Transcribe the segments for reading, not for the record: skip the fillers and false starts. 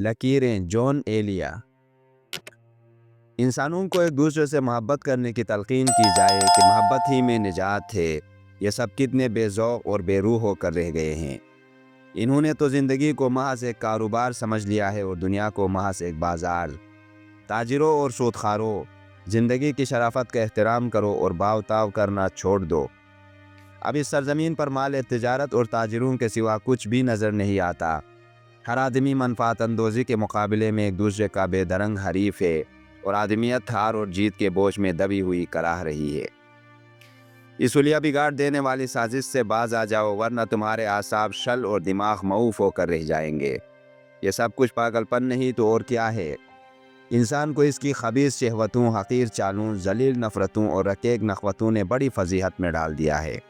लकीरें जॉन एलिया। इंसानों को एक दूसरे से मोहब्बत करने की तलकीन की जाए कि मोहब्बत ही में निजात है, ये सब कितने बेज़ौक़ और बेरूह होकर रह गए हैं। इन्होंने तो ज़िंदगी को महज एक कारोबार समझ लिया है और दुनिया को महज एक बाज़ार। ताजिरों और सूदखारों, ज़िंदगी की शराफत का एहतराम करो और भाव-ताव करना छोड़ दो। अब इस सरज़मीन पर माल तिजारत और ताजिरों के सिवा कुछ भी नज़र नहीं आता। हर आदमी मनफ़ात अंदोज़ी के मुकाबले में एक दूसरे का बेदरंग हरीफ है और आदमियत हार और जीत के बोझ में दबी हुई कराह रही है। इस हुलिया बिगाड़ देने वाली साजिश से बाज आ जाओ, वरना तुम्हारे आसाब शल और दिमाग मऊफ होकर रह जाएंगे। ये सब कुछ पागलपन नहीं तो और क्या है। इंसान को इसकी खबीस शहवतों, हकीर चालों, जलील नफ़रतों और रकीक नख़वतों ने बड़ी फजीहत में डाल दिया है।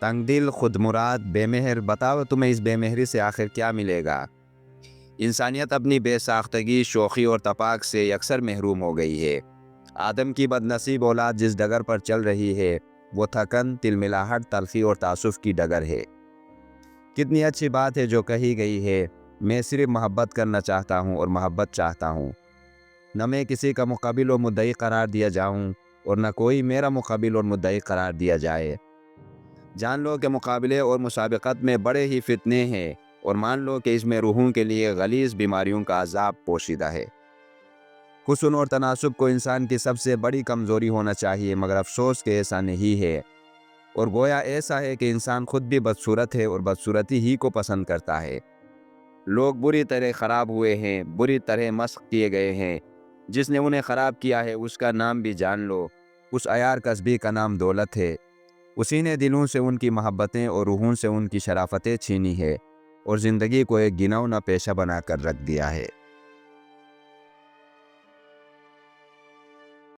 तंगदिल, खुदमुराद, बेमेहर, बताओ तुम्हें इस बेमेहरी से आखिर क्या मिलेगा। इंसानियत अपनी बेसाख्तगी, शोखी और तपाक से अक्सर महरूम हो गई है। आदम की बदनसीब औलाद जिस डगर पर चल रही है वो थकन, तिलमिलाहट, तलखी और तासुफ की डगर है। कितनी अच्छी बात है जो कही गई है, मैं सिर्फ मोहब्बत करना चाहता हूँ और मोहब्बत चाहता हूँ। न मैं किसी का मुक़ाबिल और मुद्दई करार दिया जाऊँ और न कोई मेरा मुक़ाबिल और मुद्दई करार दिया जाए। जान लो कि मुकाबले और मुसाबकत में बड़े ही फितने हैं और मान लो कि इसमें रूहों के लिए गलीज़ बीमारियों का अज़ाब पोशीदा है। हुस्न और तनासुब को इंसान की सबसे बड़ी कमज़ोरी होना चाहिए, मगर अफसोस के ऐसा नहीं है। और गोया ऐसा है कि इंसान खुद भी बदसूरत है और बदसूरती ही को पसंद करता है। लोग बुरी तरह ख़राब हुए हैं, बुरी तरह मस्ख़ किए गए हैं। जिसने उन्हें ख़राब किया है उसका नाम भी जान लो, उस अयार कस्बी का नाम दौलत है। उसी ने दिलों से उनकी मोहब्बतें और रूहों से उनकी शराफतें छीनी है और ज़िंदगी को एक गिनौना पेशा बना कर रख दिया है।